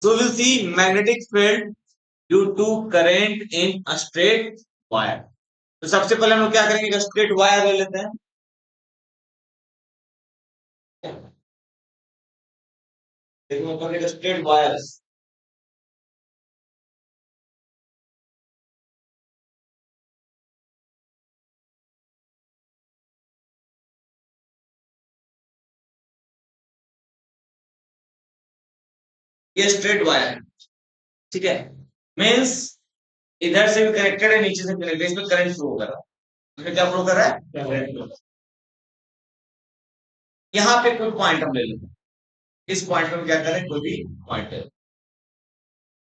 So we'll see magnetic field due to current in a straight wire. तो सबसे पहले हम लोग क्या करेंगे, स्ट्रेट वायर ले लेते हैं। देखो स्ट्रेट वायर, ये स्ट्रेट वायर है, ठीक है। मीन्स इधर से भी कनेक्टेड है, नीचे से कनेक्टेड है, इसमें करंट फ्लो कर रहा है। इसमें क्या फ्लो कर रहा है, करंट फ्लो। यहाँ पे कोई पॉइंट हम ले लेते हैं, इस पॉइंट पे हम क्या करें, कोई भी पॉइंट है,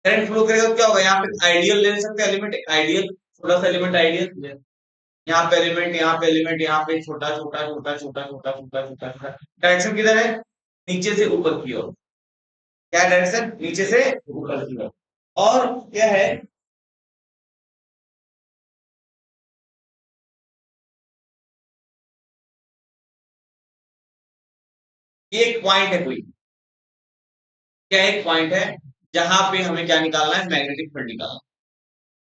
करंट फ्लो करेगा तो क्या होगा, यहाँ पे आइडियल ले सकते हैं एलिमेंट, आइडियल, थोड़ा सा एलिमेंट आइडियल, यहाँ पे एलिमेंट, यहाँ पे एलिमेंट, यहाँ पे छोटा छोटा छोटा छोटा छोटा छोटा छोटा छोटा। डायरेक्शन किधर है, नीचे से ऊपर की ओर। क्या डायरेक्शन, नीचे से ऊपर की ओर। और क्या है, ये एक पॉइंट है कोई, क्या एक पॉइंट है जहां पे हमें क्या निकालना है, मैग्नेटिक फील्ड निकालना,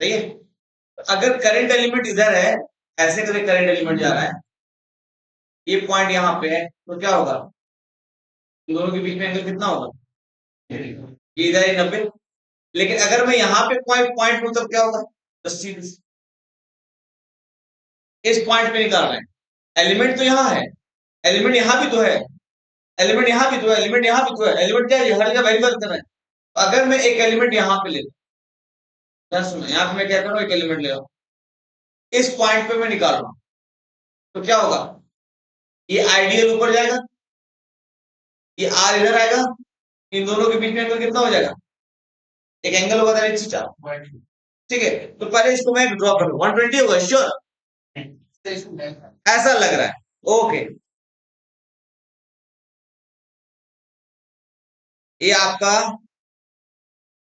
सही है। अगर करंट एलिमेंट इधर है, ऐसे करके करंट एलिमेंट जा रहा है, ये पॉइंट यहाँ पे है, तो क्या होगा, इन दोनों के बीच में एंगल कितना होगा, ये इधर है 90। लेकिन अगर मैं यहाँ पे पॉइंट पॉइंट लूं तब क्या होगा, 80। इस पॉइंट पे निकाल रहे हैं, एलिमेंट तो यहाँ है, एलिमेंट यहाँ भी तो है, एलिमेंट यहाँ भी तो है, एलिमेंट यहाँ भी तो है, एलिमेंट क्या है, हर जगह वेरीफाई कर रहे हैं। अगर मैं एक एलिमेंट यहाँ पे लेता हूँ, यहाँ पे मैं क्या कर रहा हूँ, एक एलिमेंट ले रहा हूँ, इस पॉइंट पे मैं निकाल रहा हूँ, तो क्या होगा, ये आइडियल ऊपर जाएगा, ये आर इधर आएगा, इन दोनों के बीच में एंगल कितना हो जाएगा, एक एंगल होगा था थीटा, ठीक है। तो पहले इसको मैं ड्रॉ करूँ, 120 होगा श्योर, ऐसा लग रहा है, ओके। ये आपका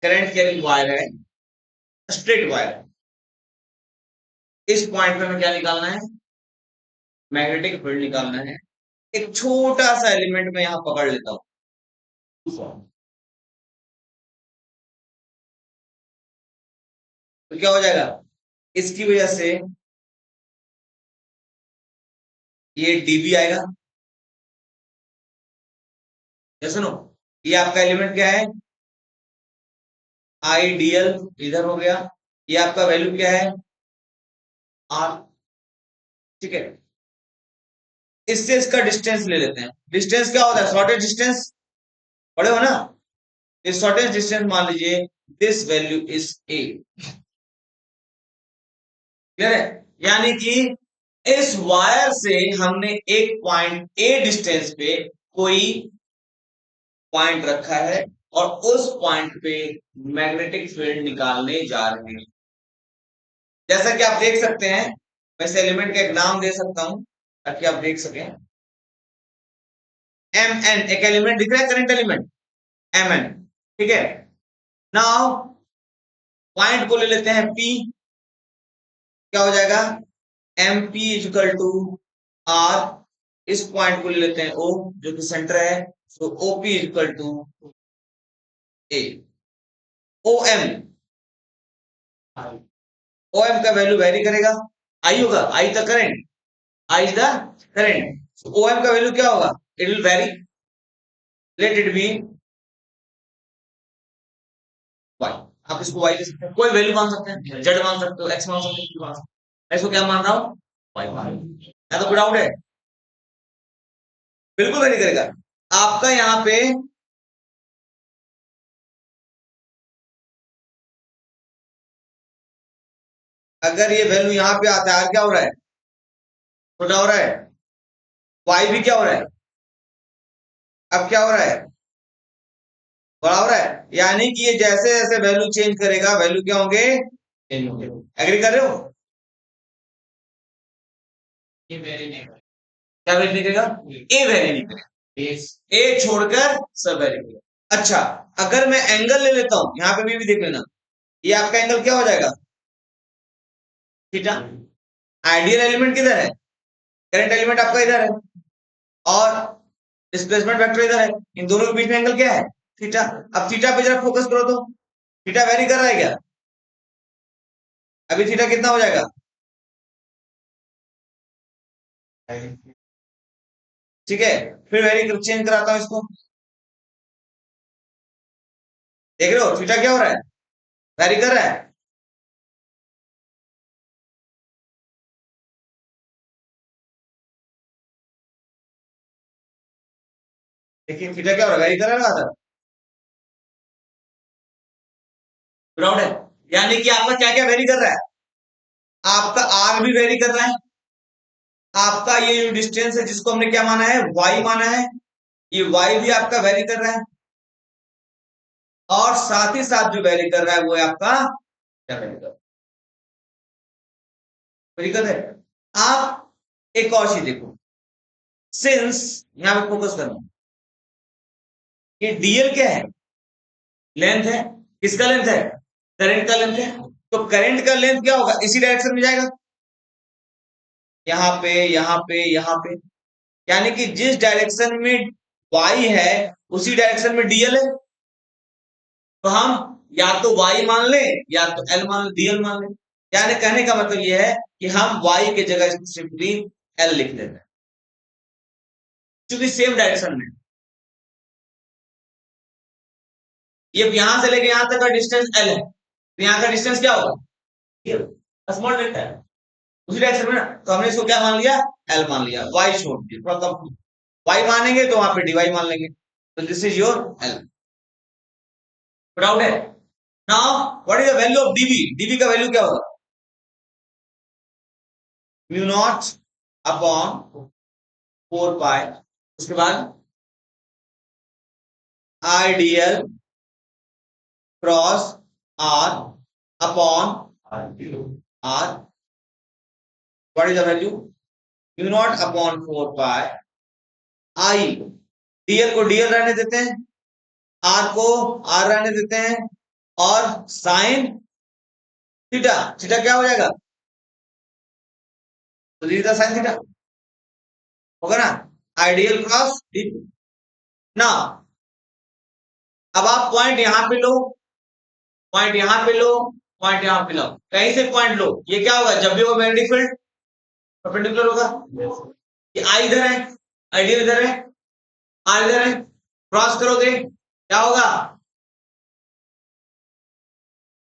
करंट कैरिंग वायर है, स्ट्रेट वायर। इस पॉइंट पे हमें क्या निकालना है, मैग्नेटिक फील्ड निकालना है। एक छोटा सा एलिमेंट मैं यहां पकड़ लेता हूं, तो क्या हो जाएगा, इसकी वजह से ये डीबी आएगा, या सुनो, ये आपका एलिमेंट क्या है, आईडीएल, इधर हो गया, ये आपका वैल्यू क्या है, आर, ठीक है। इससे इसका डिस्टेंस ले लेते हैं, डिस्टेंस क्या होता है, शॉर्टेज डिस्टेंस, पढ़े हो ना, इस शॉर्टेज डिस्टेंस मान लीजिए this value is a, clear है। यानी कि इस वायर से हमने एक पॉइंट ए डिस्टेंस पे कोई पॉइंट रखा है, और उस पॉइंट पे मैग्नेटिक फील्ड निकालने जा रहे हैं। जैसा कि आप देख सकते हैं, मैं इस एलिमेंट का एक नाम दे सकता हूं ताकि आप देख सकें, एम एन, एक एलिमेंट दिख रहा है, करंट एलिमेंट एम एन, ठीक है। नाउ पॉइंट को ले लेते हैं पी, क्या हो जाएगा, M P equal to R, इस पॉइंट को ले लेते हैं ओ, जो कि सेंटर है, तो O P equal to A, O M, O M का वैल्यू वेरी करेगा, आई होगा, I the current, I the current, O M का वैल्यू क्या होगा, it will vary, let it be Y. आप इसको वाई ले सकते हैं, कोई वैल्यू मान सकते हैं, जेड मान सकते हो, एक्स मान सकते हो, मान सकते हो। इसको क्या मान रहा हूं, वाई मान रहा हूं। या तो कोई डाउट है, बिल्कुल वेरी करेगा। आपका यहाँ पे अगर ये वैल्यू यहाँ पे आता है, क्या हो रहा है, छोटा हो रहा है, वाई भी क्या हो रहा है, अब क्या हो रहा है, बड़ा हो रहा है। यानी कि ये जैसे जैसे वैल्यू चेंज करेगा, वैल्यू क्या होंगे, चेंज होंगे। एग्री कर रहे हो, ये वेरी नहीं करेगा, क्या वेरी नहीं करेगा, ए वेरी नहीं करेगा, ए छोड़कर सब वेरी करेगा। अच्छा, अगर मैं एंगल ले लेता हूं, यहाँ पे भी देख लेना, ये आपका एंगल क्या हो जाएगा, थीटा। आइडियल एलिमेंट किधर है, करंट एलिमेंट आपका इधर है, और डिस्प्लेसमेंट वेक्टर इधर है, इन दोनों के बीच में एंगल क्या है, थीटा। अब थीटा पे जरा फोकस करो तो थीटा वेरी कर रहा है क्या? अभी थीटा कितना हो जाएगा? ठीक है, फिर वेरी चेंज कराता हूं इसको। देख रहे हो थीटा क्या हो रहा है? वेरी कर रहा है। देखिए थीटा क्या हो रहा है? वेरी कर रहा है लगातार। ग्राउंड है, यानी कि आपका क्या क्या वेरी कर रहा है? आपका आर भी वेरी कर रहा है। आपका ये जो डिस्टेंस है जिसको हमने क्या माना है, वाई माना है, ये वाई भी आपका वेरी कर रहा है। और साथ ही साथ जो वेरी कर रहा है वो है आपका क्या वेरी कर वेरी कर है। आप एक और चीज देखो, सिंस यहां पे फोकस करना, ये डीएल क्या है? लेंथ है। किसका लेंथ है? करंट का लेंथ है। तो करंट का लेंथ क्या होगा? इसी डायरेक्शन में जाएगा, यहां पे यहां पे यहां पे, यानी कि जिस डायरेक्शन में वाई है उसी डायरेक्शन में डीएल है। तो हम या तो वाई मान लें या तो एल मान डीएल मान लें। यानी कहने का मतलब यह है कि हम वाई की जगह सिंपली एल लिख देते हैं, क्योंकि सेम डायरेक्शन में। ये यहां से लेके यहां तक का डिस्टेंस एल है, तो यहां का डिस्टेंस क्या होगा? स्मॉल डेल्टा है, उसी डायरेक्शन में ना। तो हमने इसको क्या मान लिया? एल मान लिया। वाई छोड़ दिया, थोड़ा कम वाई मानेंगे तो वहां पे डीवाई मान लेंगे। तो this is your L. Doubt है? Now what is the value of dv? Dv का वैल्यू क्या होगा? म्यू नॉट अपॉन 4 पाई, उसके बाद I D L cross R upon R. What is the value? Mu not upon 4 pi I, dl को dl रहने देते हैं, are को आर रहने देते हैं, और साइन थीटा, थीटा क्या हो जाएगा? तो थीटा साइन थीटा होगा ना, आइडियल क्रॉस डीपी। ना अब आप पॉइंट यहां पे लो, पॉइंट यहां पे लो, पॉइंट यहां पे लो, कहीं से पॉइंट लो, ये क्या होगा? जब भी वो मैग्नेटिक फील्ड परपेंडिकुलर होगा। ये आई इधर है, आइडियल इधर है, आर इधर है, क्रॉस करोगे क्या होगा?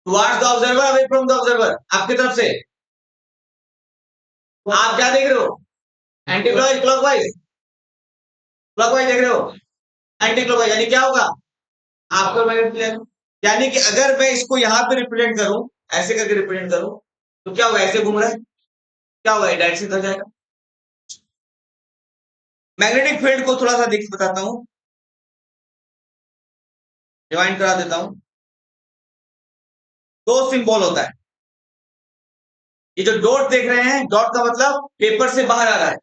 Towards the observer, away from the observer, आपकी तरफ से। आप क्या देख रहे हो? एंटी क्लॉकवाइज, क्लॉकवाइज, क्लॉकवाइज देख रहे हो, एंटी क्लॉकवाइज, यानी क्या होगा? आपको मैग्नेटिक, यानी कि अगर मैं इसको यहां पे रिप्रेजेंट करूं, ऐसे करके रिप्रेजेंट करूं, तो क्या होगा? ऐसे घूम रहा है, क्या होगा? डायरेक्शन इधर जाएगा। मैग्नेटिक फील्ड को थोड़ा सा देख बताता हूं, रिवाइंड करा देता हूं। दो सिंबल होता है, ये जो डॉट देख रहे हैं, डॉट का मतलब पेपर से बाहर आ रहा है,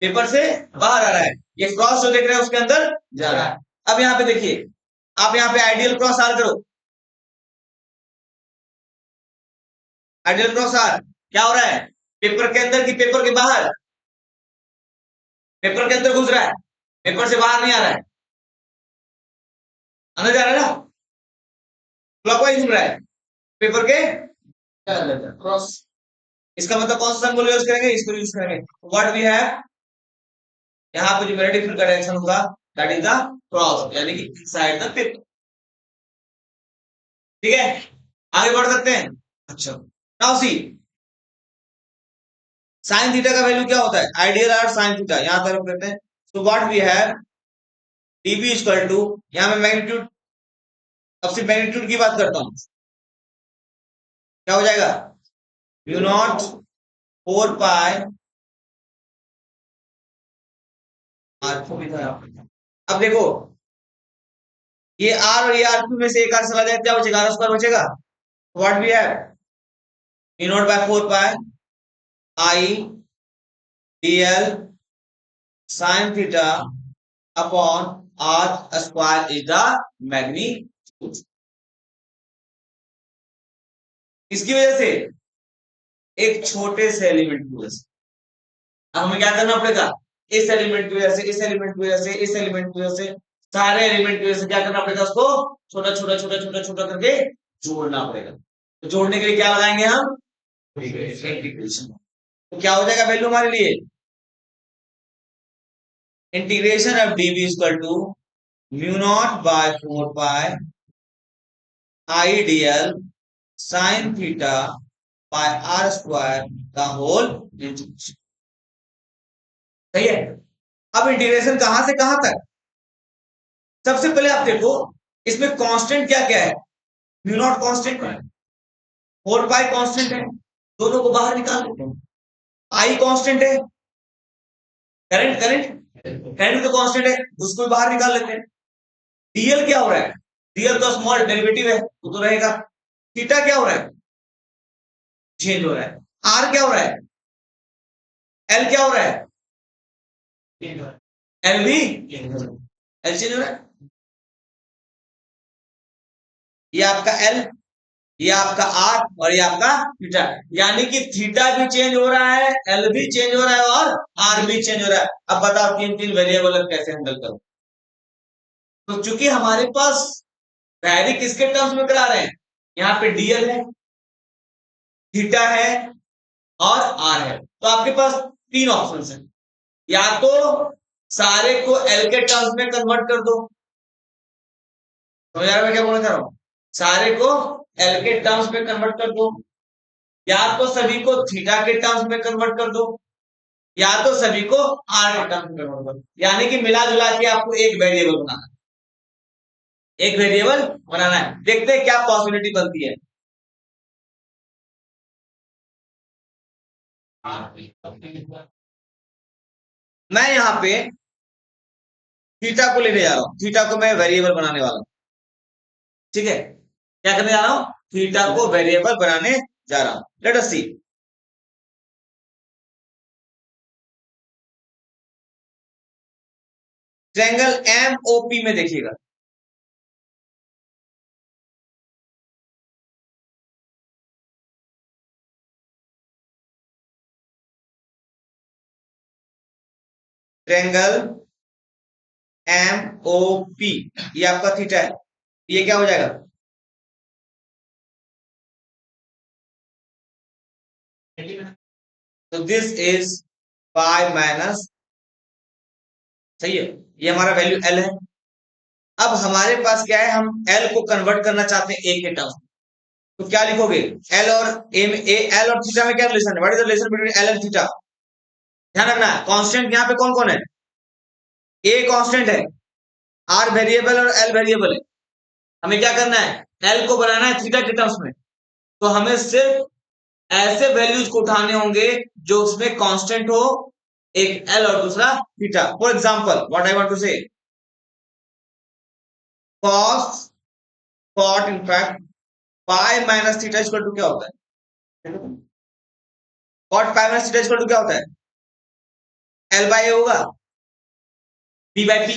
पेपर से बाहर आ रहा है। ये क्रॉस जो देख रहे हैं उसके अंदर जा रहा है। अब यहां पे देखिए, आप यहां पे आइडियल क्रॉस आर करो, आइडियल क्रॉस आर क्या हो रहा है? पेपर के अंदर की पेपर के बाहर? पेपर के अंदर घुस रहा है, पेपर से बाहर नहीं आ रहा है, अंदर जा रहा है ना, क्लॉकवाइज घूम रहा है पेपर के क्रॉस। इसका मतलब कौन सा सिंबल यूज करेंगे? इसको यूज करेंगे। व्हाट वी हैव, यहाँ पे जो मैग्नेटिक फील्ड का डायरेक्शन होगा दैट इज द क्रॉस, यानी कि इनसाइड द पेपर। ठीक है, आगे बढ़ सकते हैं। अच्छा, नाउ सी, साइन थीटा का वैल्यू क्या होता है? आइडियल आर साइन थीटा, यहां तरफ करते हैं। So what we have, dv equal to, यहां मैं मैग्नीट्यूड, अब सिर्फ मैग्नीट्यूड की बात करता हूं, क्या हो जाएगा? म्यू नॉट 4 पाई आर को भी था। अब देखो, ये आर और ये आर क्यू में से एक आर चला जाए, क्या बचेगा? आर स्क्वायर बचेगा। What we have, mu naught by 4 pi I dl sin theta upon R square is the magnitude. इसकी वजह से, एक छोटे से एलिमेंट की वजह से, अब हमें क्या करना पड़ेगा? इस एलिमेंट की वजह से, इस एलिमेंट की वजह से, इस एलिमेंट की वजह से सारे एलिमेंट की वजह से क्या करना पड़ेगा, उसको छोटा छोटा छोटा छोटा छोटा करके जोड़ना पड़ेगा। तो जोड़ने के लिए क्या लगाएंगे हम, इंटीग्रेशन। तो क्या हो जाएगा वैल्यू हमारे लिए, integration of dv equal to mu naught by 4 pi I dl sine theta by R square का होल इंटीग्रेशन। सही है। अब इंटीग्रेशन कहां से कहां तक, सबसे पहले आप देखो इसमें कांस्टेंट क्या क्या है, म्यू नॉट कांस्टेंट है, 4 पाई कांस्टेंट है, दोनों को बाहर निकाल लेते हैं। आई कांस्टेंट है, करंट करंट करंट तो कांस्टेंट है, उसको भी बाहर निकाल लेते हैं। डीएल क्या हो रहा है, डीएल तो स्मॉल डेरिवेटिव है, वो तो रहेगा। थीटा क्या हो रहा है, चेंज हो रहा है। आर क्या हो रहा है, एल क्या हो रहा है, एल भी एल चेंज हो रहा है। ये आपका एल, ये आपका आर और ये आपका थीटा, यानी कि थीटा भी चेंज हो रहा है, एल भी चेंज हो रहा है और आर भी चेंज हो रहा है। अब बताओ तीन तीन वेरिएबल कैसे हैंडल करो। तो चूंकि हमारे पास वैरी किसके टर्म्स में करा रहे हैं, यहाँ पे डीएल है, थीटा है और आर है, तो आपके पास तीन ऑप्शन है, या तो सारे को एल के टर्म्स में कन्वर्ट कर दो, समझ आ रहा है मैं क्या बोलना चाह रहा हूं, सारे को एल के टर्म्स में कन्वर्ट कर दो, या तो सभी को थीटा के टर्म्स में कन्वर्ट कर दो, या तो सभी को आर के टर्म्स में कन्वर्ट कर दो। यानी कि मिला जुला के आपको एक वेरिएबल बनाना है, एक वेरिएबल बनाना है। देखते हैं क्या पॉसिबिलिटी बनती है। मैं यहां पे थीटा को लेने जा रहा हूं, थीटा को मैं वेरिएबल बनाने वाला हूं, ठीक है। क्या करने जा रहा हूं, थीटा को वेरिएबल बनाने जा रहा हूं। लेट अस सी, ट्रायंगल एमओपी में देखिएगा, ट्रायंगल एमओपी, ये आपका थीटा है, ये क्या हो जाएगा, तो दिस इज पाई माइनस, सही है, ये हमारा वैल्यू एल है। अब हमारे पास क्या है, हम एल को कन्वर्ट करना चाहते हैं ए के टर्म्स में, तो क्या लिखोगे, एल और ए में, एल और थीटा में क्या रिलेशन है, what is the relation between L and theta. ध्यान रखना है कांस्टेंट यहाँ पे कौन कौन है, ए कांस्टेंट है, आर वेरिएबल और एल वेरिएबल है। हमें क्या करना है, एल को बनाना है थीटा के टर्म्स में, तो हमें सिर्फ ऐसे वैल्यूज को उठाने होंगे जो उसमें कांस्टेंट हो, एक एल और दूसरा theta. For example what I want to say, cos cot in fact pi minus theta equal to क्या होता है, cot pi minus theta equal to क्या होता है, एल बाय ए होगा, P by P.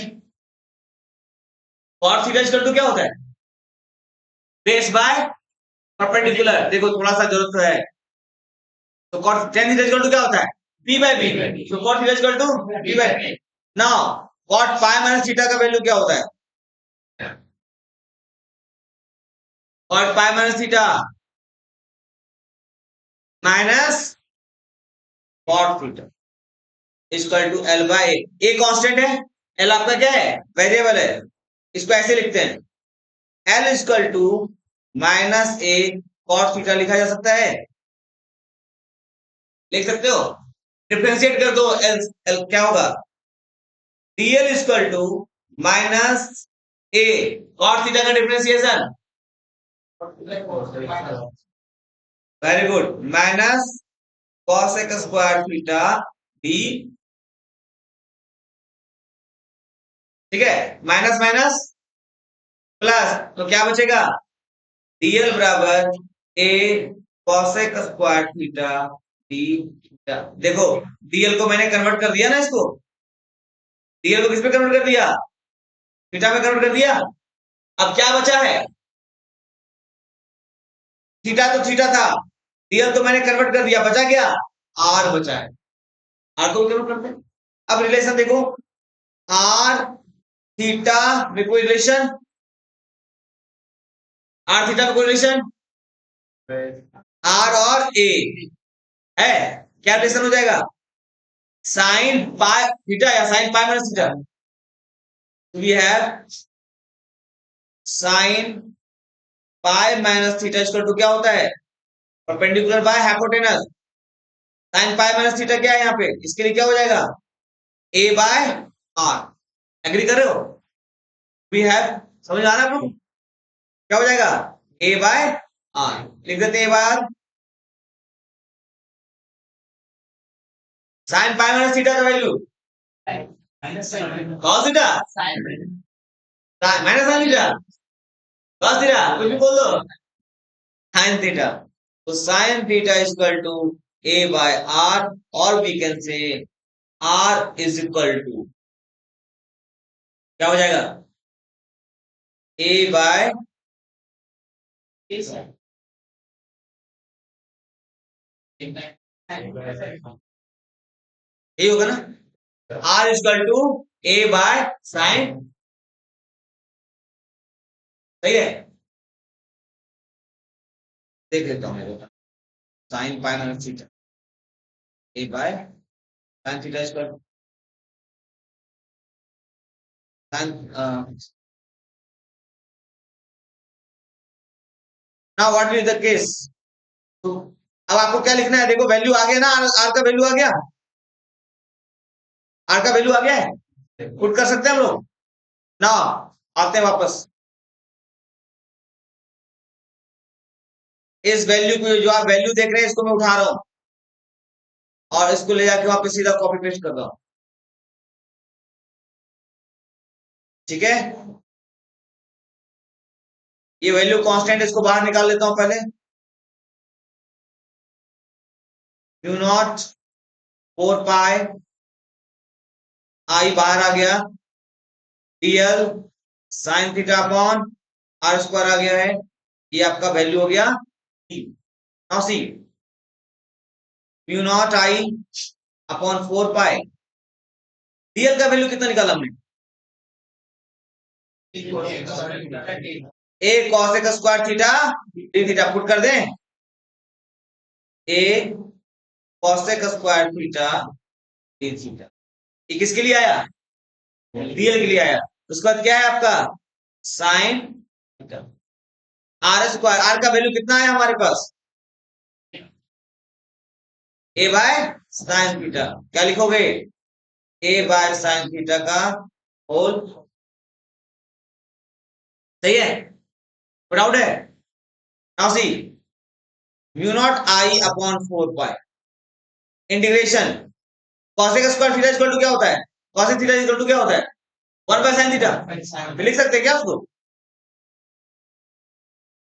cot theta equal to क्या होता है, बेस बाय परपेंडिकुलर। देखो थोड़ा सा जरूरत तो है, तो cot tan theta equal to क्या होता है, p बाय b, तो cot theta equal to p by p। Now cot pi minus theta का वैल्यू क्या होता है, cot pi minus theta minus cot theta equal to L by A constant है, L आपका क्या है, वेरिएबल है। इसको ऐसे लिखते हैं, L equal to minus A cot theta लिखा जा सकता है, लिख सकते हो, डिफरेंशिएट कर दो, एल एल क्या होगा, dl equal to minus A cot theta का differentiation, very good, minus cosec square theta D, ठीक है, माइनस माइनस प्लस, तो क्या बचेगा, डीएल बराबर A cosec square theta D theta. देखो डीएल को मैंने कन्वर्ट कर दिया ना, इसको डीएल को किस पे कन्वर्ट कर दिया, थीटा में कन्वर्ट कर दिया। अब क्या बचा है, थीटा तो थीटा था, डीएल तो मैंने कन्वर्ट कर दिया, बचा क्या, आर बचा है, आर को कन्वर्ट करते हैं। अब रिलेशन देखो, आर थीटा में कोई रिलेशन, आर थीटा में कोई रिलेशन, आर और ए है, क्या रिलेशन हो जाएगा, साइन पाई थीटा या sine pi minus theta, we have sine pi minus theta equal to क्या होता है, perpendicular by hypotenuse, sine pi minus theta क्या है यहाँ पे, इसके लिए क्या हो जाएगा, ए बाय आर, एग्री कर रहे हो, वी हैव, समझ आ रहा है आपको, क्या हो जाएगा, ए बाय आर, लिख देते हैं A by R, sine pi minus theta का value cos theta minus sine theta cos theta, कुछ भी बोल दो, साइन थीटा, तो sine theta is equal to A by R, और we can say R is equal to क्या हो जाएगा, ए बाय ये होगा ना, R is equal to A by sine, सही है, देख लेता हूँ मैं, sine pi minus theta A by sine theta is equal to sine, now what is the case, तो अब आपको क्या लिखना है, देखो वैल्यू आ गया ना, आर का वैल्यू आ गया, आर का वैल्यू आ गया है, पुट कर सकते हैं हम लोग ना, आते हैं वापस, इस वैल्यू को, जो आप वैल्यू देख रहे हैं इसको मैं उठा रहा हूं और इसको ले जाके वहां पे सीधा कॉपी पेस्ट कर रहा हूं, ठीक है, ये वैल्यू कांस्टेंट, इसको बाहर निकाल लेता हूं पहले, म्यू नॉट 4 पाई आई बाहर आ गया, dl sine theta upon R square आ गया है, ये आपका वैल्यू हो गया, now see mu not I upon 4 pi, dl का वैल्यू कितना निकाला हमने, A cosec square theta D theta, put कर दें, A cosec square theta D theta, ये किसके लिए आया, डीएल के लिए आया, उसके बाद क्या है आपका sine theta, R square, R का वैल्यू कितना है हमारे पास, ए बाय साइन थीटा, क्या लिखोगे, ए बाय साइन थीटा का होल, सही है, डाउट है, now see mu not I upon 4 pi integration cosec square theta equal to क्या होता है, कॉसेक थीटा इक्वल टू क्या होता है, 1 बाय साइन थीटा, लिख सकते हैं क्या उसको,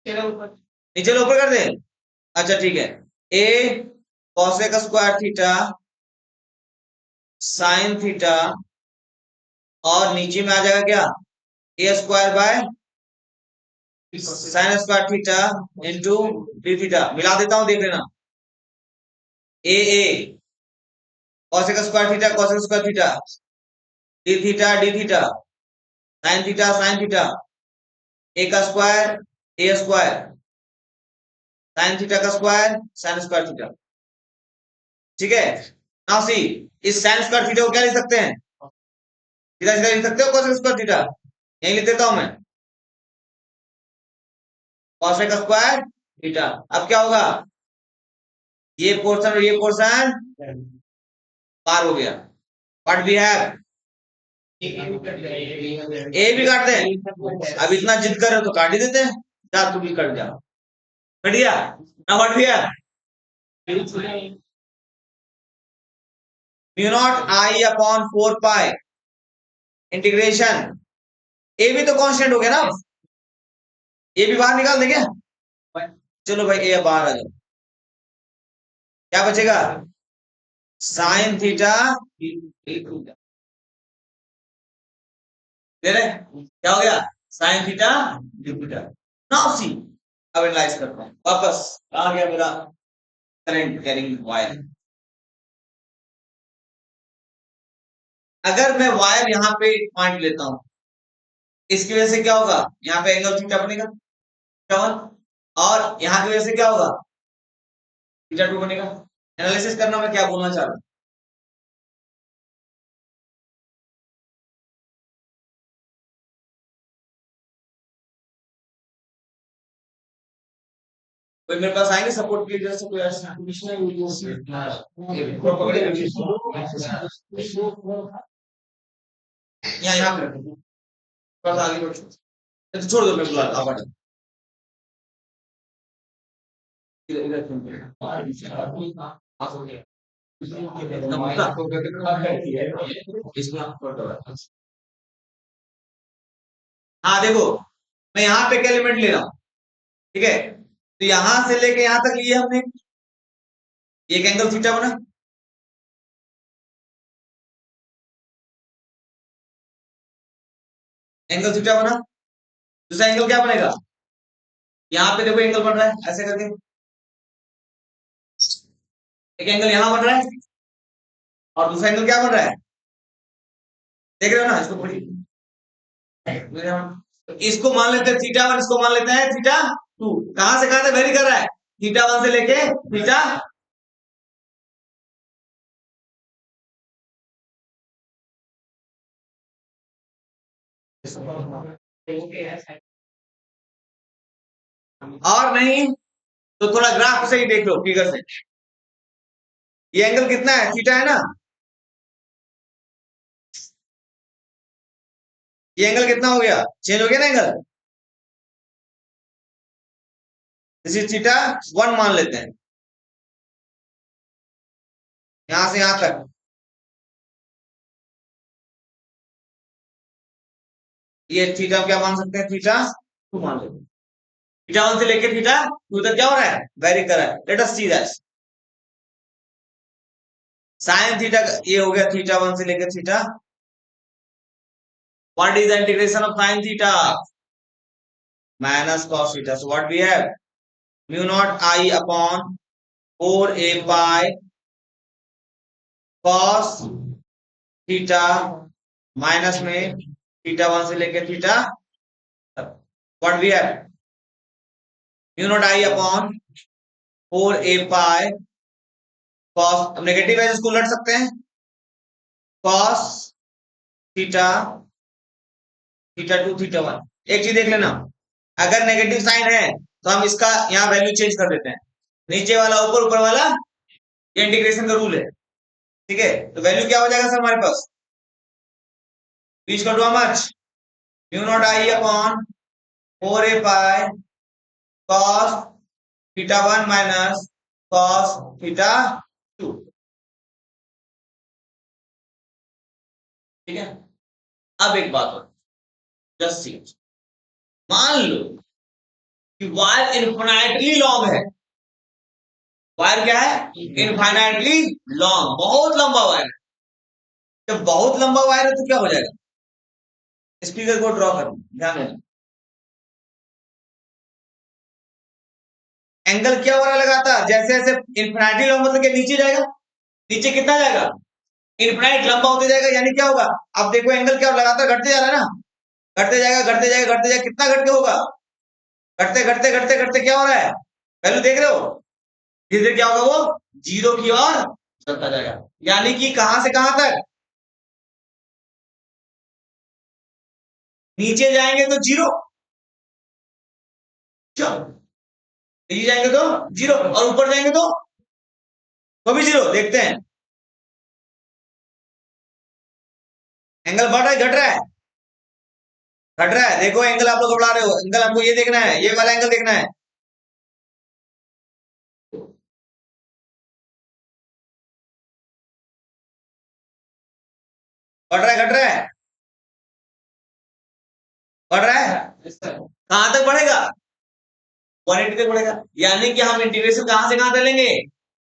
नीचे ऊपर कर दें, अच्छा ठीक है, A cosec square theta sine theta, और नीचे में आ जाएगा क्या, A square by sine square theta into D theta, मिला देता हूं देख लेना, A cosec square theta cosec square theta, D theta sine theta, A का square A square, sine theta का स्क्वायर साइन स्क्वायर थीटा, ठीक है, नाउ सी इस साइन स्क्वायर थीटा को क्या लिख सकते हैं, सीधा सीधा लिख सकते हो कॉसेक स्क्वायर थीटा, यही लिख देता हूं मैं, कॉसेक स्क्वायर थीटा, अब क्या होगा, ये पोर्शन और ये पोर्शन पार हो गया, व्हाट वी हैव, ए भी काट दें, अब इतना जिद कर रहे हो तो काट ही देते हैं, जा तू भी कट जा, कट गया, now what we have mu not I upon 4 pi integration, A भी तो कांस्टेंट हो गया ना, ए भी बाहर निकाल देंगे, चलो भाई ए बाहर आ जाओ, क्या बचेगा, साइन थीटा दे रहे, क्या हो गया, sine theta D theta, now see अब एनालाइज करते हैं वापस, आ गया मेरा करंट कैरिंग वायर, अगर मैं वायर यहां पे पॉइंट लेता हूं, इसकी वजह से क्या होगा, यहाँ पे एंगल थीटा बनेगा थीटा वन, और यहाँ की वजह से क्या होगा, थीटा टू बनेगा। एनालिसिस करना मैं क्या बोलना चाह रहा हूँ। कोई मेरे पास आएंगे सपोर्ट के लिए, जैसे कोई ऐसा यहाँ पे रखो, थोड़ा सा आगे बढ़ो। तो छोड़ दो, मैं बुला आप आ जाओ। इधर इधर इसमें हाँ देखो, मैं यहाँ पे क्या एलिमेंट ले रहा हूँ, ठीक है, तो यहां से लेके यहां तक लिए हमने, एक एंगल थीटा बना, एंगल थीटा बना। दूसरा एंगल क्या बनेगा, यहाँ पे देखो एंगल बन रहा है ऐसे करके, एक एंगल यहां बन रहा है, और दूसरा एंगल क्या बन रहा है, देख रहे हो ना, इसको पढ़िए। इसको मान लेते हैं थीटा वन, इसको मान लेते हैं थीटा टू। कहां से कहां तक वेरी कर रहा है, थीटा वन से लेके थीटा, और नहीं तो थोड़ा ग्राफ से ही देख लो, फिगर से। ये एंगल कितना है, थीटा है ना, ये एंगल कितना हो गया, चेंज हो गया ना एंगल, इसी थीटा वन मान लेते हैं, यहां से यहां तक। ये थीटा क्या मान सकते हैं, थीटा टू मान लेते हैं। थीटा वन से लेके थीटा टू तक क्या हो रहा है, वेरी कर रहा है। Let us see that sine theta, ये हो गया थीटा वन से लेकर theta. What is the integration of sine theta, minus cos theta. So what we have, mu not I upon 4 a pi cos theta, minus में theta one से लेकर theta, what we have, mu not I upon 4 a pi cos, अब negative है इसको उलट सकते हैं, cos theta, theta to theta one. एक चीज देख लेना, अगर नेगेटिव साइन है तो हम इसका यहाँ वैल्यू चेंज कर देते हैं, नीचे वाला ऊपर, ऊपर वाला, ये इंटीग्रेशन का रूल है, ठीक है। तो वैल्यू क्या हो जाएगा सर हमारे पास, बीच का too much, mu naught I upon 4 a pi cos theta one minus cos theta two, ठीक है। अब एक बात और, जस्ट सी, मान लो कि वायर इनफिनाइटली लॉन्ग है, वायर क्या है, इनफाइनाइटली लॉन्ग, बहुत लंबा वायर है। जब बहुत लंबा वायर है तो क्या हो जाएगा, स्पीकर को ड्रॉ करो, ध्यान देना, एंगल क्या हो रहा है लगातार, जैसे जैसे इनफिनाइटली लॉन्ग मतलब कि नीचे जाएगा, नीचे कितना जाएगा, इनफिनाइट लंबा होते जाएगा, यानी क्या होगा, अब देखो एंगल क्या लगातार घटते जा रहा है ना, घटते जाएगा घटते जाएगा घटते जाएगा, कितना घट के होगा, घटते घटते घटते घटते क्या हो रहा है, वैल्यू देख रहे हो, धीरे धीरे क्या होगा, वो जीरो की ओर चलता जाएगा, यानी कि कहां से कहां तक, नीचे जाएंगे तो जीरो, नीचे जाएंगे तो जीरो, और ऊपर जाएंगे तो भी जीरो। देखते हैं एंगल बढ़ रहा है घट रहा है, घट रहा है, देखो एंगल आप लोग बढ़ा रहे हो, एंगल आपको ये देखना है, ये वाला एंगल देखना है, बढ़ रहा है घट रहा है, बढ़ रहा है, कहां तक बढ़ेगा, 180 तक बढ़ेगा, यानी कि हम इंटीग्रेशन कहां से कहां तक लेंगे,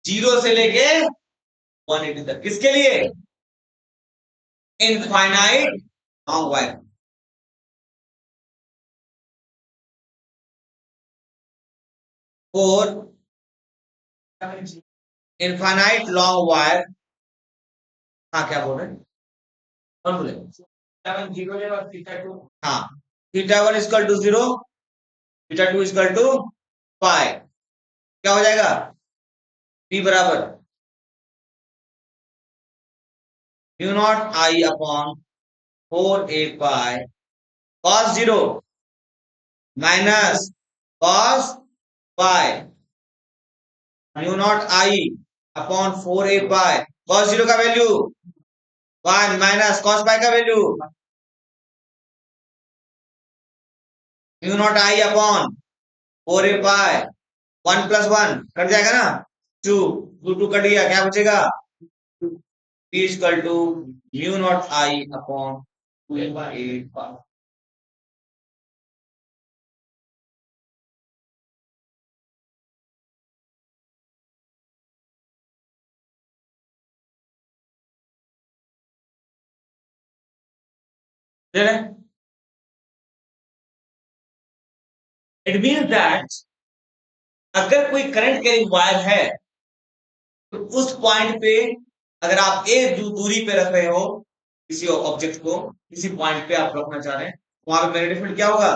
जीरो से लेके 180 तक, किसके लिए, इनफाइनाइट लॉन्ग वायर, और इनफाइनाइट लॉन्ग वायर, हाँ क्या बोल रहे हैं, कौन बोले, हाँ theta 1 equal to 0, theta 2 equal to pi. क्या हो जाएगा? p बराबर mu not I upon 4a pi cos 0 minus cos pi mu not I upon 4a pi cos 0 का वैल्यू 1 माइनस cos पाई का value mu not I upon 4a pi 1 plus 1 cut जाएगा ना, 2 2 2 cut गया, क्या बचेगा? p equal to mu not I upon 2a pi. It means that अगर कोई करंट कैरिंग वायर है तो उस पॉइंट पे अगर आप एक दूरी पे रख रहे हो किसी ऑब्जेक्ट को, किसी पॉइंट पे आप रखना चाह रहे हैं, वहां पे मैग्नेटिक फील्ड क्या होगा?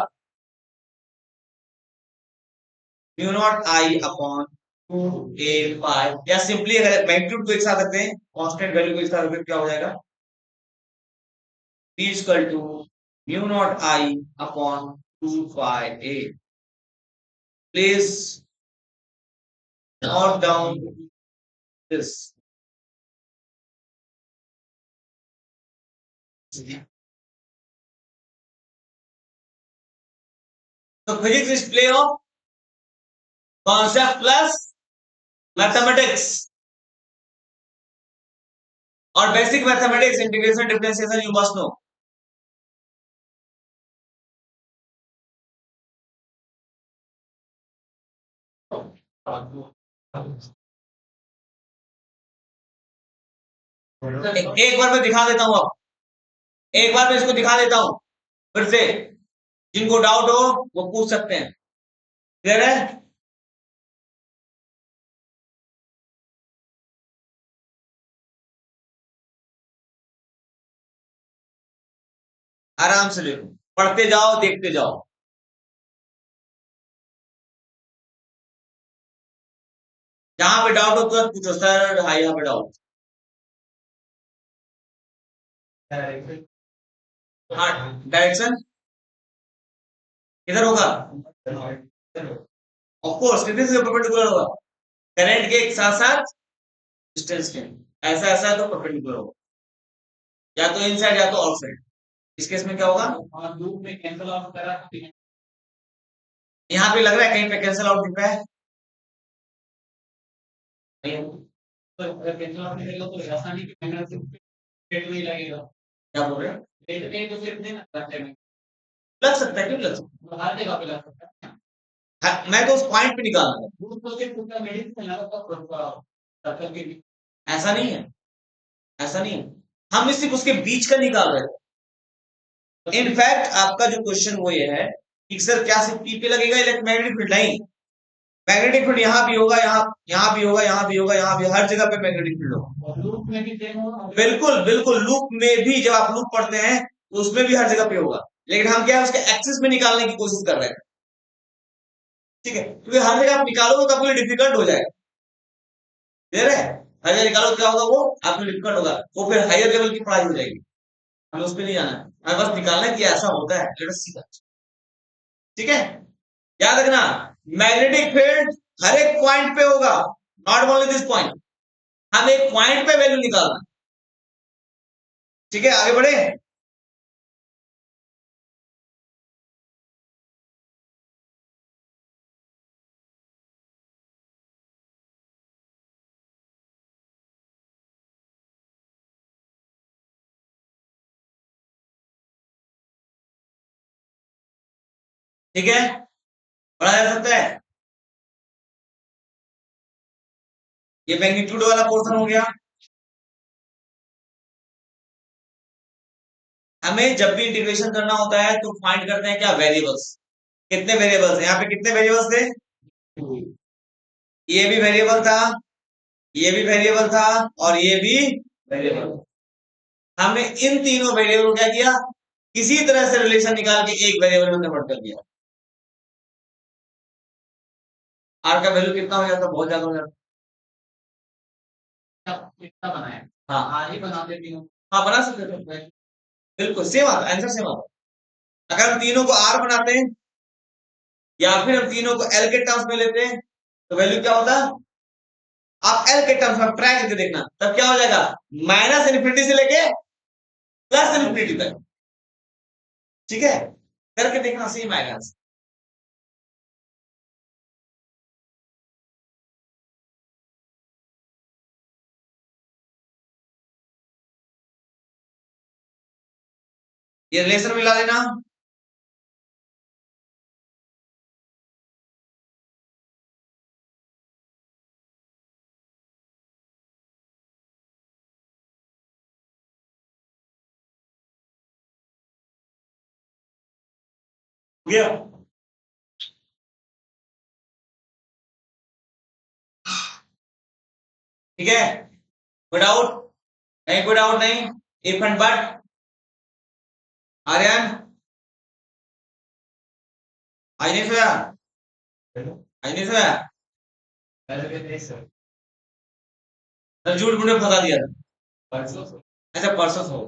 Mu not I upon 2a पाई, या सिंपली अगर मैग्नीट्यूड को एक साथ रखते हैं, कांस्टेंट वैल्यू को एक साथ रखते हैं, क्या हो जाएगा? p equal to mu not I upon 2 pi a। Please note down this. तो physics is play of concept plus mathematics, और basic mathematics integration differentiation you must know. एक बार मैं दिखा देता हूं, अब एक बार मैं इसको दिखा देता हूं फिर से, जिनको डाउट हो वो पूछ सकते हैं। क्लियर है? आराम से देखो, पढ़ते जाओ, देखते जाओ। जहां पे डाउट हो तो पूछो, सर हाँ यहाँ पे डाउट। हाँ, डायरेक्शन किधर होगा? ऑफ कोर्स कितने से परपेंडिकुलर होगा? करंट के एक साथ साथ डिस्टेंस के, ऐसा ऐसा है तो परपेंडिकुलर होगा, या तो इनसाइड या तो आउटसाइड। इस केस में क्या होगा? लूप में कैंसिल आउट करा, यहाँ पे लग रहा है कहीं पे कैंसिल आउट दिख रहा है, तो अगर कैंसिल आउट निकलेगा तो ऐसा नहीं कि मैंने सिर्फ में ही लगेगा। क्या बोल रहे हैं? तो सिर्फ नहीं ना करते में लग सकता है, क्यों लग सकता है, हर जगह पे लग सकता है। हाँ, मैं तो उस पॉइंट पे निकाल रहा हूँ, तो सिर्फ उसका मेडिसिन सर्कल के बीच। ऐसा नहीं है, ऐसा नहीं है, हम सिर्फ उसके बीच का निकाल रहे हैं। इनफैक्ट आपका जो क्वेश्चन वो ये है कि सर क्या सिर्फ पी पे लगेगा इलेक्ट्रोमैग्नेटिक फील्ड? नहीं, मैग्नेटिक फील्ड यहाँ भी होगा, यहाँ भी होगा, यहाँ भी होगा, यहाँ भी, हर जगह पे मैग्नेटिक फील्ड होगा। लूप में भी सेम होगा, बिल्कुल बिल्कुल, लूप में भी जब आप लूप पढ़ते हैं तो उसमें भी हर जगह पे होगा, लेकिन हम क्या है उसके एक्सिस में निकालने की कोशिश कर रहे हैं। ठीक है, क्योंकि हर जगह आप निकालोगे तो आपके लिए डिफिकल्ट हो जाएगा। क्लियर है? हर जगह निकालो क्या होगा, वो आपके लिए डिफिकल्ट होगा, वो फिर हायर लेवल की पढ़ाई हो जाएगी, हमें उस पर नहीं जाना है, हमें बस निकालना है कि ऐसा होता है, लेट अस सी दैट। ठीक है, याद रखना, मैग्नेटिक फील्ड हर एक पॉइंट पे होगा, नॉट ओनली दिस पॉइंट, हम एक पॉइंट पे वैल्यू निकालना। ठीक है, आगे बढ़े। ठीक है, पढ़ा जा सकता है। ये मैग्नीट्यूड वाला पोर्शन हो गया। हमें जब भी इंटीग्रेशन करना होता है तो फाइंड करते हैं क्या, वेरिएबल्स। कितने वेरिएबल्स हैं यहाँ पे, कितने वेरिएबल्स थे? ये भी वेरिएबल था, ये भी वेरिएबल था, और ये भी वेरिएबल। हमने इन तीनों वेरिएबल को क्या किया, इसी तरह से रिलेशन निकाल के एक वेरिएबल में कन्वर्ट कर दिया। आर का वैल्यू कितना हो जाता, बहुत ज्यादा हो जाता। कितना बनाया, हाँ आर ही बना देती हूँ, हाँ बना सकते थे, बिल्कुल सेम आता, आंसर सेम आता। अगर हम तीनों को आर बनाते हैं या फिर हम तीनों को एल के टर्म्स में लेते हैं तो वैल्यू क्या होता है, आप एल के टर्म्स में ट्राई करके देखना, तब क्या हो जाएगा, माइनस इन्फिनिटी से लेके प्लस इन्फिनिटी तक। ठीक है, करके देखना, सेम आएगा। ये रिलेशन मिला देना, गया। ठीक है, कोई डाउट नहीं, कोई डाउट नहीं, इफ एंड बट। आर्यन आज नहीं सोया, आज नहीं सोया, तो झूठ मूठ में फंसा दिया था। अच्छा परसों सो,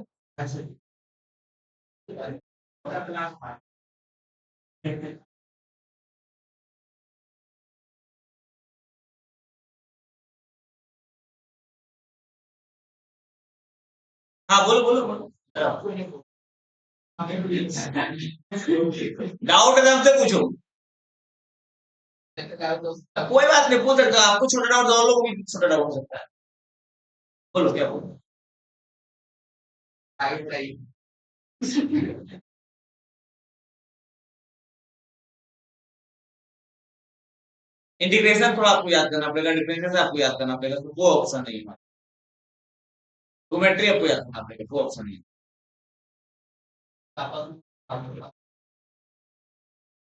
हाँ बोलो बोलो बोलो, डाउट है हमसे पूछो, कोई बात नहीं पूछ सकते हो, आपको छोटा डाउट और लोगों को भी छोटा डाउट हो सकता है, बोलो क्या बोलो। इंटीग्रेशन थोड़ा आपको याद करना पड़ेगा, डिफरेंशियल आपको याद करना पड़ेगा, तो वो ऑप्शन नहीं है, ज्योमेट्री आपको याद करना पड़ेगा, वो ऑप्शन नहीं है।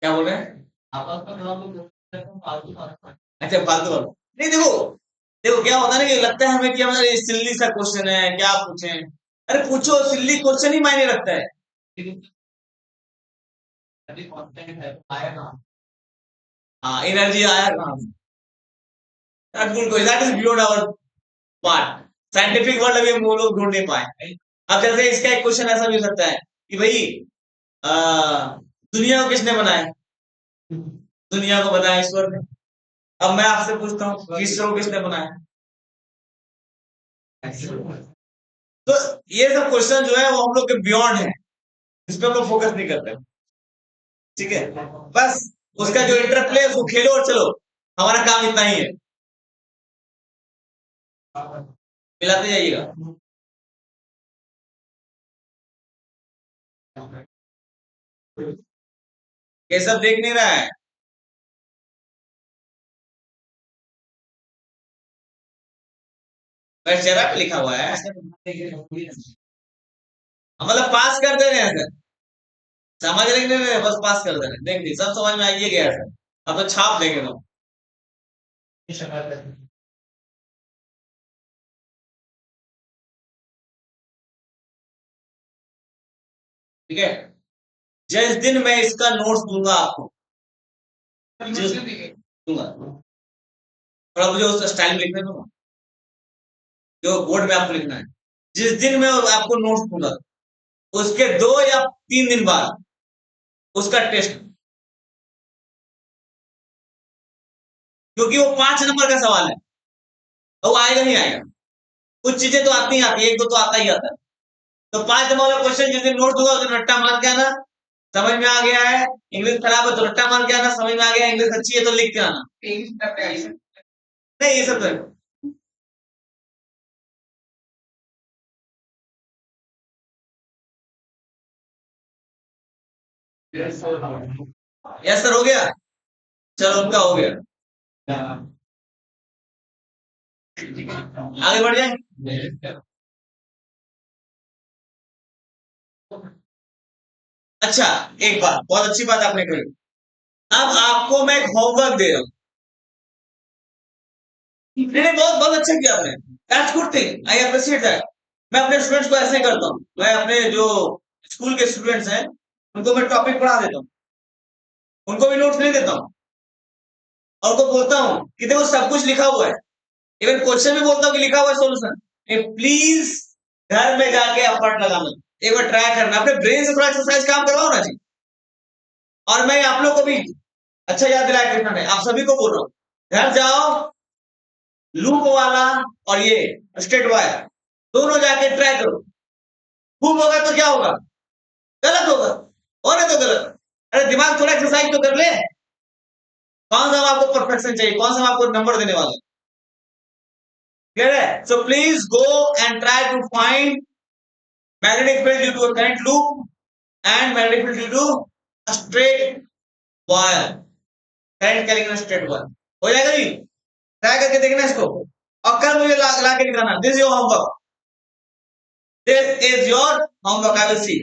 क्या बोल रहे हैं, अच्छा फालतू वाला नहीं, देखो देखो क्या होता है ना कि लगता है हमें कि हमारे ये सिल्ली सा क्वेश्चन है, क्या पूछें, अरे पूछो, सिल्ली क्वेश्चन ही मायने रखता है। हाँ एनर्जी आया कहाँ से, that good question, that is beyond our part, scientific word अभी हम वो लोग ढूंढ नहीं पाए। अब जैसे इसका एक क्वेश्चन ऐसा भी हो सकता है कि भाई दुनिया को किसने बनाया, दुनिया को बताया ईश्वर ने। अब मैं आपसे पूछता हूँ ईश्वर को किसने बनाया, तो ये सब क्वेश्चन जो है वो हम लोग के बियॉन्ड है, इस पे हम लोग फोकस नहीं करते। ठीक है, बस उसका जो इंटरप्ले है उसको खेलो और चलो, हमारा काम इतना ही है, मिलाते जाइएगा। ये सब देख नहीं रहा है, बस चेहरा पे लिखा हुआ है, मतलब पास कर दे रहे हैं सर, समझ रहे नहीं, बस पास कर दे रहे हैं, देख ली सब समझ में आइए गया सर, अब तो छाप देंगे तो। ठीक है, जिस दिन मैं इसका नोट्स दूंगा आपको, जिस दूंगा, थोड़ा मुझे उस स्टाइल में लिखने दूंगा जो बोर्ड में आपको लिखना है, जिस दिन मैं आपको नोट्स दूंगा उसके 2 या 3 दिन बाद उसका टेस्ट, क्योंकि वो 5 नंबर का सवाल है, तो वो आएगा नहीं आएगा, कुछ चीजें तो आती ही आती है, एक दो तो आता ही आता है, तो 5 नंबर वाला क्वेश्चन जिस दिन नोट दूंगा उस दिन रट्टा मार के आना, समझ में आ गया है, इंग्लिश खराब है तो रट्टा मार के आना, समझ में आ गया इंग्लिश अच्छी है तो लिख के आना, नहीं ये सब तो यस सर हो गया, चलो उनका हो गया, आगे बढ़ जाए। अच्छा, एक बात बहुत अच्छी बात आपने कही, अब आपको मैं एक होमवर्क दे रहा हूँ, नहीं नहीं बहुत बहुत अच्छा किया आपने, that's good thing, I appreciate that. मैं अपने स्टूडेंट्स को ऐसे ही करता हूँ, मैं अपने जो स्कूल के स्टूडेंट्स हैं, उनको मैं टॉपिक पढ़ा देता हूँ, उनको भी नोट्स नहीं देता हूँ, और उनको बोलता हूँ कि देखो सब कुछ लिखा हुआ है, इवन क्वेश्चन भी बोलता हूँ कि लिखा हुआ है सोल्यूशन, प्लीज घर में जाके एफर्ट लगाना, एक बार ट्राई करना, अपने ब्रेन से थोड़ा एक्सरसाइज काम करवाओ ना जी। और मैं आप लोग को भी अच्छा याद दिलाया कृष्णा ने, आप सभी को बोल रहा हूँ, घर जाओ, लूप वाला और ये स्ट्रेट वायर दोनों जाके ट्राई करो, खूब होगा तो क्या होगा, गलत होगा, और नहीं तो गलत। अरे दिमाग थोड़ा एक्सरसाइज तो कर ले, कौन सा आपको परफेक्शन चाहिए, कौन सा आपको नंबर देने वाला, क्लियर है? So please go and try to find magnetic field due to a current loop and magnetic field due to a straight wire, current carrying a straight wire, हो जाएगा जी? ट्राई करके देखना इसको, और कल मुझे ला के दिखाना, this is your homework, this is your homework, I will see.